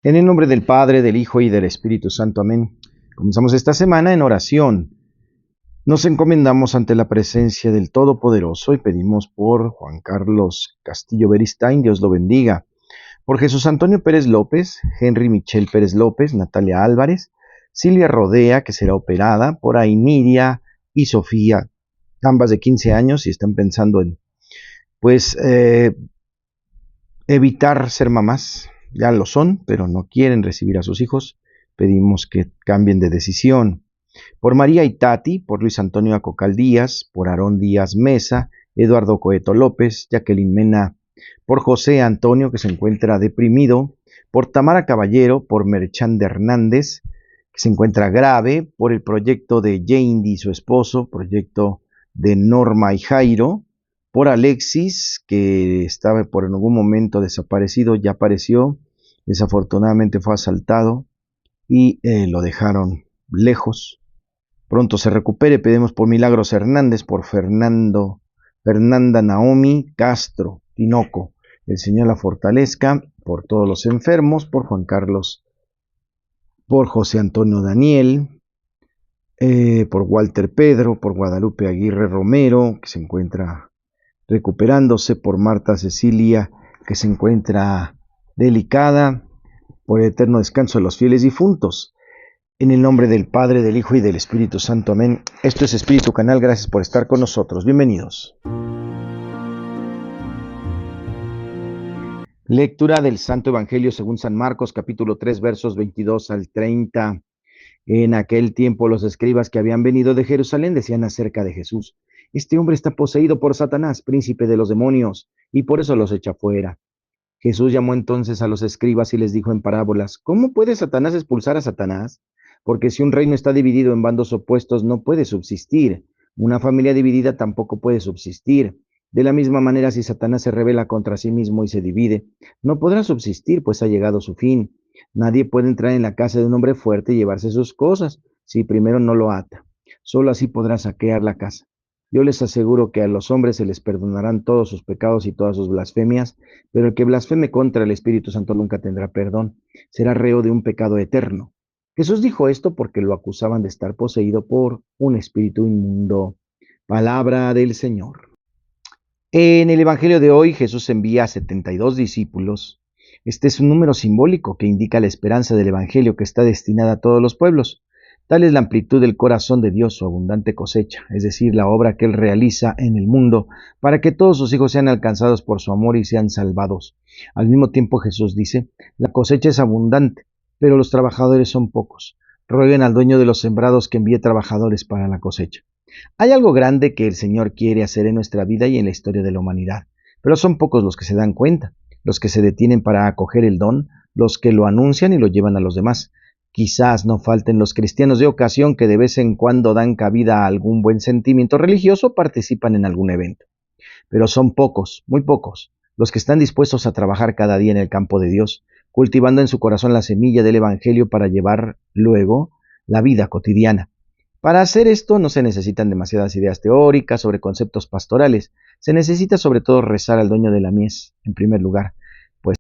En el nombre del Padre, del Hijo y del Espíritu Santo. Amén. Comenzamos esta semana en oración. Nos encomendamos ante la presencia del Todopoderoso y pedimos por Juan Carlos Castillo Beristain, Dios lo bendiga. Por Jesús Antonio Pérez López, Henry Michel Pérez López, Natalia Álvarez, Silvia Rodea, que será operada, por Ainiria y Sofía, ambas de 15 años y están pensando en, evitar ser mamás. Ya lo son, pero no quieren recibir a sus hijos. Pedimos que cambien de decisión. Por María Itati, por Luis Antonio Acocal Díaz, por Aarón Díaz Mesa, Eduardo Coeto López, Jacqueline Mena, por José Antonio, que se encuentra deprimido, por Tamara Caballero, por Merchán Hernández, que se encuentra grave, por el proyecto de Yandy y su esposo, proyecto de Norma y Jairo, por Alexis, que estaba por en algún momento desaparecido, ya apareció, desafortunadamente fue asaltado y lo dejaron lejos. Pronto se recupere. Pedimos por Milagros Hernández, por Fernanda Naomi Castro Tinoco. El Señor la fortalezca, por todos los enfermos, por Juan Carlos, por José Antonio Daniel, por Walter Pedro, por Guadalupe Aguirre Romero, que se encuentra recuperándose, por Marta Cecilia, que se encuentra delicada, por el eterno descanso de los fieles difuntos. En el nombre del Padre, del Hijo y del Espíritu Santo. Amén. Esto es Espíritu Canal. Gracias por estar con nosotros. Bienvenidos. Lectura del Santo Evangelio según San Marcos, capítulo 3, versos 22 al 30. En aquel tiempo los escribas que habían venido de Jerusalén decían acerca de Jesús: este hombre está poseído por Satanás, príncipe de los demonios, y por eso los echa fuera. Jesús llamó entonces a los escribas y les dijo en parábolas: ¿cómo puede Satanás expulsar a Satanás? Porque si un reino está dividido en bandos opuestos, no puede subsistir. Una familia dividida tampoco puede subsistir. De la misma manera, si Satanás se rebela contra sí mismo y se divide, no podrá subsistir, pues ha llegado su fin. Nadie puede entrar en la casa de un hombre fuerte y llevarse sus cosas, si primero no lo ata. Solo así podrá saquear la casa. Yo les aseguro que a los hombres se les perdonarán todos sus pecados y todas sus blasfemias, pero el que blasfeme contra el Espíritu Santo nunca tendrá perdón. Será reo de un pecado eterno. Jesús dijo esto porque lo acusaban de estar poseído por un espíritu inmundo. Palabra del Señor. En el Evangelio de hoy, Jesús envía a 72 discípulos. Este es un número simbólico que indica la esperanza del Evangelio que está destinada a todos los pueblos. Tal es la amplitud del corazón de Dios, su abundante cosecha, es decir, la obra que Él realiza en el mundo para que todos sus hijos sean alcanzados por su amor y sean salvados. Al mismo tiempo Jesús dice: la cosecha es abundante, pero los trabajadores son pocos. Rueguen al dueño de los sembrados que envíe trabajadores para la cosecha. Hay algo grande que el Señor quiere hacer en nuestra vida y en la historia de la humanidad, pero son pocos los que se dan cuenta, los que se detienen para acoger el don, los que lo anuncian y lo llevan a los demás. Quizás no falten los cristianos de ocasión que de vez en cuando dan cabida a algún buen sentimiento religioso o participan en algún evento. Pero son pocos, muy pocos, los que están dispuestos a trabajar cada día en el campo de Dios, cultivando en su corazón la semilla del Evangelio para llevar luego la vida cotidiana. Para hacer esto no se necesitan demasiadas ideas teóricas sobre conceptos pastorales, se necesita sobre todo rezar al dueño de la mies, en primer lugar, pues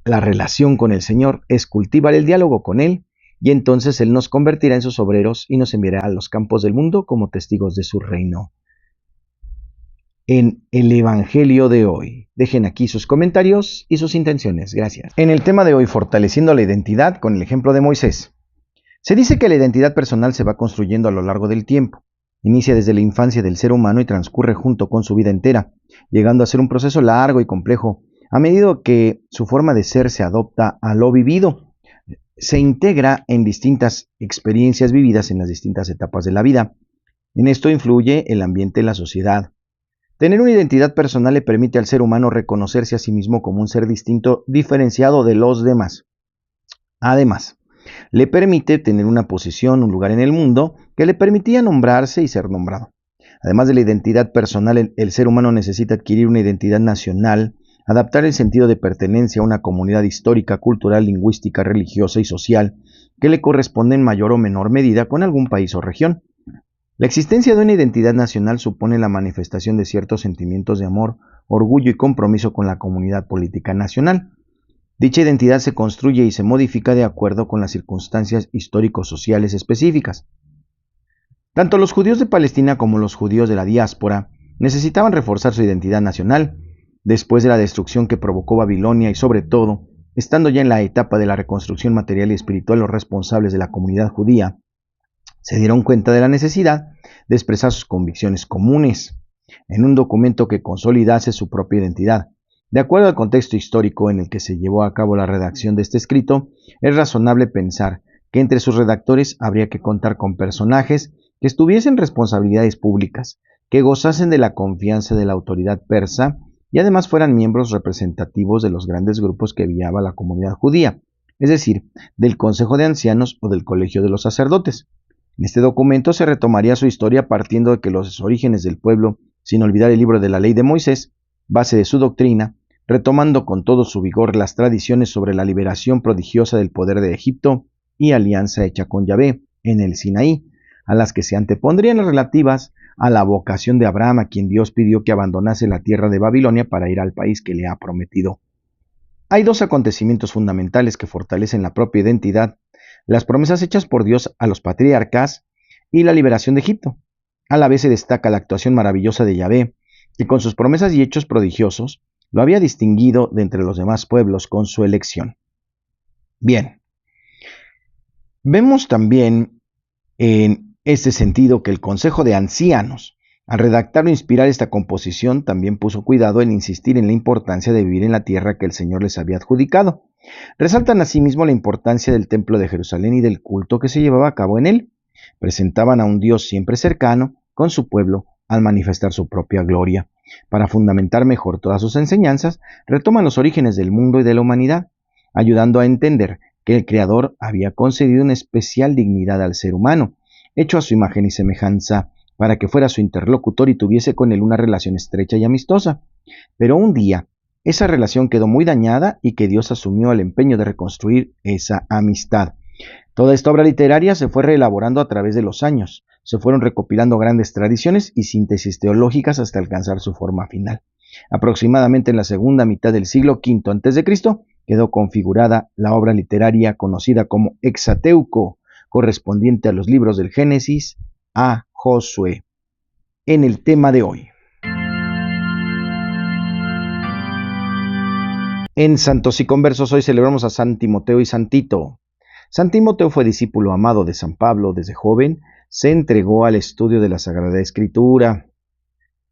la relación con el Señor es cultivar el diálogo con Él, y entonces Él nos convertirá en sus obreros y nos enviará a los campos del mundo como testigos de su reino. En el Evangelio de hoy, dejen aquí sus comentarios y sus intenciones. Gracias. En el tema de hoy, fortaleciendo la identidad con el ejemplo de Moisés. Se dice que la identidad personal se va construyendo a lo largo del tiempo. Inicia desde la infancia del ser humano y transcurre junto con su vida entera, llegando a ser un proceso largo y complejo, a medida que su forma de ser se adopta a lo vivido. Se integra en distintas experiencias vividas en las distintas etapas de la vida. En esto influye el ambiente y la sociedad. Tener una identidad personal le permite al ser humano reconocerse a sí mismo como un ser distinto, diferenciado de los demás. Además, le permite tener una posición, un lugar en el mundo que le permitía nombrarse y ser nombrado. Además de la identidad personal, el ser humano necesita adquirir una identidad nacional, adaptar el sentido de pertenencia a una comunidad histórica, cultural, lingüística, religiosa y social que le corresponde en mayor o menor medida con algún país o región. La existencia de una identidad nacional supone la manifestación de ciertos sentimientos de amor, orgullo y compromiso con la comunidad política nacional. Dicha identidad se construye y se modifica de acuerdo con las circunstancias histórico-sociales específicas. Tanto los judíos de Palestina como los judíos de la diáspora necesitaban reforzar su identidad nacional después de la destrucción que provocó Babilonia y, sobre todo, estando ya en la etapa de la reconstrucción material y espiritual, los responsables de la comunidad judía se dieron cuenta de la necesidad de expresar sus convicciones comunes en un documento que consolidase su propia identidad. De acuerdo al contexto histórico en el que se llevó a cabo la redacción de este escrito, es razonable pensar que entre sus redactores habría que contar con personajes que estuviesen responsabilidades públicas, que gozasen de la confianza de la autoridad persa y además fueran miembros representativos de los grandes grupos que guiaba la comunidad judía, es decir, del Consejo de Ancianos o del Colegio de los Sacerdotes. En este documento se retomaría su historia partiendo de que los orígenes del pueblo, sin olvidar el libro de la ley de Moisés, base de su doctrina, retomando con todo su vigor las tradiciones sobre la liberación prodigiosa del poder de Egipto y alianza hecha con Yahvé en el Sinaí, a las que se antepondrían las relativas a la vocación de Abraham, a quien Dios pidió que abandonase la tierra de Babilonia para ir al país que le ha prometido. Hay dos acontecimientos fundamentales que fortalecen la propia identidad: las promesas hechas por Dios a los patriarcas y la liberación de Egipto. A la vez se destaca la actuación maravillosa de Yahvé, que con sus promesas y hechos prodigiosos lo había distinguido de entre los demás pueblos con su elección. Bien, vemos también en este sentido que el Consejo de Ancianos, al redactar o inspirar esta composición, también puso cuidado en insistir en la importancia de vivir en la tierra que el Señor les había adjudicado. Resaltan asimismo la importancia del Templo de Jerusalén y del culto que se llevaba a cabo en él. Presentaban a un Dios siempre cercano con su pueblo al manifestar su propia gloria. Para fundamentar mejor todas sus enseñanzas, retoman los orígenes del mundo y de la humanidad, ayudando a entender que el Creador había concedido una especial dignidad al ser humano, hecho a su imagen y semejanza, para que fuera su interlocutor y tuviese con él una relación estrecha y amistosa. Pero un día, esa relación quedó muy dañada y que Dios asumió el empeño de reconstruir esa amistad. Toda esta obra literaria se fue reelaborando a través de los años, se fueron recopilando grandes tradiciones y síntesis teológicas hasta alcanzar su forma final. Aproximadamente en la segunda mitad del siglo V a.C., quedó configurada la obra literaria conocida como Hexateuco, correspondiente a los libros del Génesis a Josué. En el tema de hoy, en Santos y Conversos, hoy celebramos a San Timoteo y San Tito. San Timoteo fue discípulo amado de San Pablo. Desde joven se entregó al estudio de la Sagrada Escritura.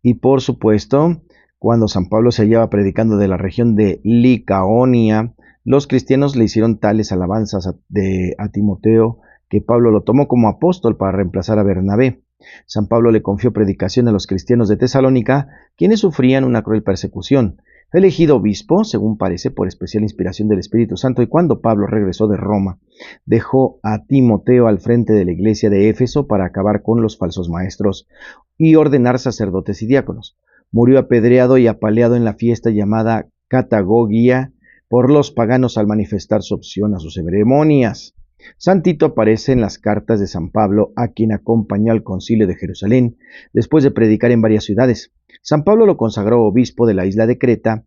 Y por supuesto, cuando San Pablo se hallaba predicando de la región de Licaonia, los cristianos le hicieron tales alabanzas a Timoteo que Pablo lo tomó como apóstol para reemplazar a Bernabé. San Pablo le confió predicación a los cristianos de Tesalónica, quienes sufrían una cruel persecución. Fue elegido obispo, según parece, por especial inspiración del Espíritu Santo, y cuando Pablo regresó de Roma, dejó a Timoteo al frente de la iglesia de Éfeso para acabar con los falsos maestros y ordenar sacerdotes y diáconos. Murió apedreado y apaleado en la fiesta llamada Catagogia por los paganos al manifestar su opción a sus ceremonias. San Tito aparece en las cartas de San Pablo, a quien acompañó al concilio de Jerusalén, después de predicar en varias ciudades. San Pablo lo consagró obispo de la isla de Creta.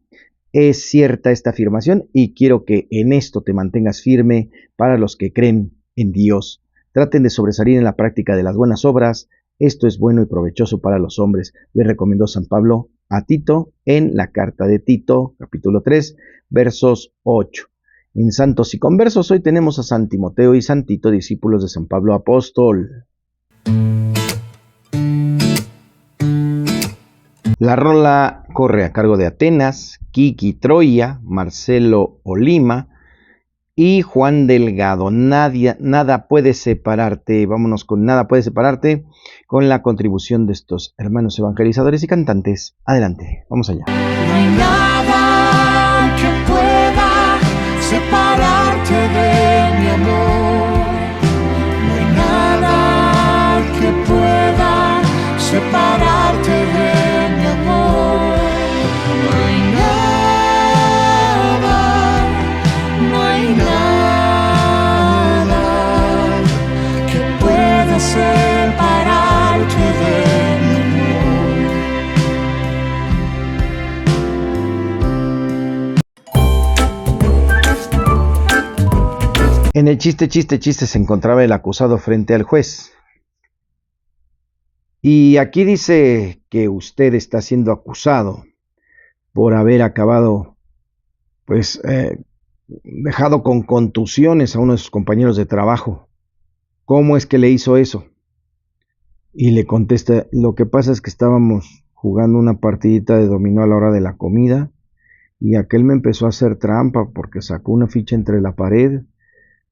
Es cierta esta afirmación y quiero que en esto te mantengas firme. Para los que creen en Dios, traten de sobresalir en la práctica de las buenas obras. Esto es bueno y provechoso para los hombres, le recomendó San Pablo a Tito en la carta de Tito, capítulo 3, versos 8. En Santos y Conversos hoy tenemos a San Timoteo y San Tito, discípulos de San Pablo apóstol. La rola corre a cargo de Atenas, Kiki Troya, Marcelo Olima y Juan Delgado. Nada puede separarte. Vámonos con Nada puede separarte, con la contribución de estos hermanos evangelizadores y cantantes. Adelante, vamos allá. No hay nada que pueda separarte de mi amor. No hay nada que pueda separarte de mi amor. No hay nada que pueda separarte de mi amor. En el chiste se encontraba el acusado frente al juez. Y aquí dice que usted está siendo acusado por haber acabado, pues, dejado con contusiones a uno de sus compañeros de trabajo. ¿Cómo es que le hizo eso? Y le contesta, lo que pasa es que estábamos jugando una partidita de dominó a la hora de la comida y aquel me empezó a hacer trampa porque sacó una ficha entre la pared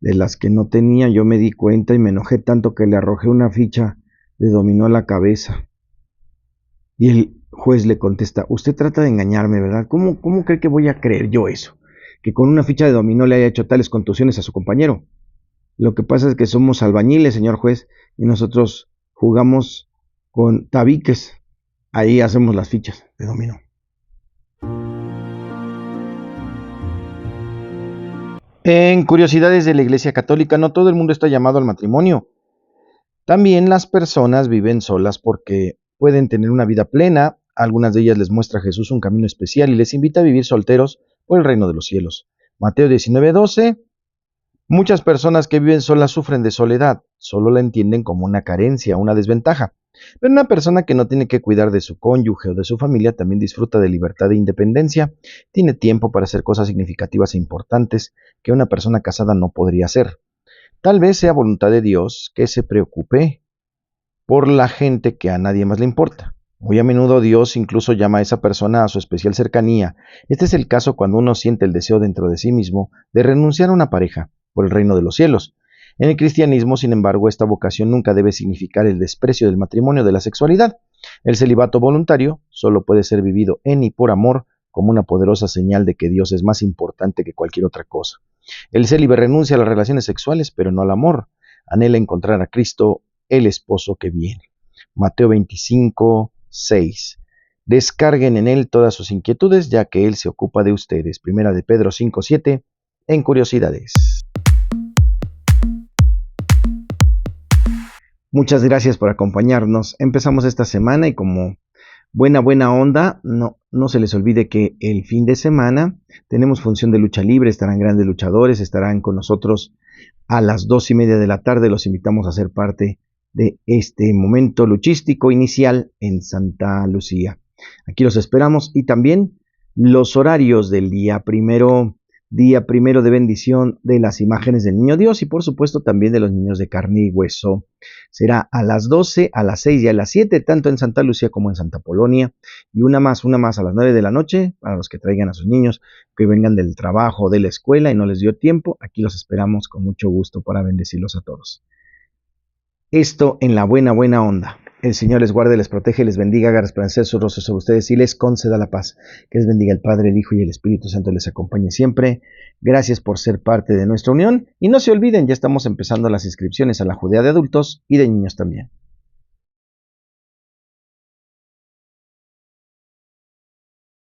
de las que no tenía. Yo me di cuenta y me enojé tanto que le arrojé una ficha de dominó a la cabeza. Y el juez le contesta, usted trata de engañarme, ¿verdad? ¿Cómo cree que voy a creer yo eso? Que con una ficha de dominó le haya hecho tales contusiones a su compañero. Lo que pasa es que somos albañiles, señor juez, y nosotros jugamos con tabiques. Ahí hacemos las fichas de dominó. En curiosidades de la Iglesia Católica, no todo el mundo está llamado al matrimonio. También las personas viven solas porque pueden tener una vida plena. A algunas de ellas les muestra Jesús un camino especial y les invita a vivir solteros por el reino de los cielos. Mateo 19:12. Muchas personas que viven solas sufren de soledad, solo la entienden como una carencia, una desventaja. Pero una persona que no tiene que cuidar de su cónyuge o de su familia también disfruta de libertad e independencia, tiene tiempo para hacer cosas significativas e importantes que una persona casada no podría hacer. Tal vez sea voluntad de Dios que se preocupe por la gente que a nadie más le importa. Muy a menudo Dios incluso llama a esa persona a su especial cercanía. Este es el caso cuando uno siente el deseo dentro de sí mismo de renunciar a una pareja por el reino de los cielos. En el cristianismo, sin embargo, esta vocación nunca debe significar el desprecio del matrimonio o de la sexualidad. El celibato voluntario solo puede ser vivido en y por amor como una poderosa señal de que Dios es más importante que cualquier otra cosa. El célibe renuncia a las relaciones sexuales, pero no al amor. Anhela encontrar a Cristo, el esposo que viene. Mateo 25:6. Descarguen en él todas sus inquietudes, ya que él se ocupa de ustedes. Primera de Pedro 5:7, en curiosidades. Muchas gracias por acompañarnos. Empezamos esta semana y como buena onda, no se les olvide que el fin de semana tenemos función de lucha libre, estarán grandes luchadores, estarán con nosotros a las 2:30 de la tarde. Los invitamos a ser parte de este momento luchístico inicial en Santa Lucía. Aquí los esperamos y también los horarios del día primero de bendición de las imágenes del Niño Dios y por supuesto también de los niños de carne y hueso. Será a las 12, a las 6 y a las 7, tanto en Santa Lucía como en Santa Polonia. Y una más a las 9 de la noche, para los que traigan a sus niños, que vengan del trabajo o de la escuela y no les dio tiempo. Aquí los esperamos con mucho gusto para bendecirlos a todos. Esto en la buena onda. El Señor les guarde, les protege, les bendiga, haga resplandecer su rostro sobre ustedes y les conceda la paz. Que les bendiga el Padre, el Hijo y el Espíritu Santo les acompañe siempre. Gracias por ser parte de nuestra unión. Y no se olviden, ya estamos empezando las inscripciones a la Judea de adultos y de niños también.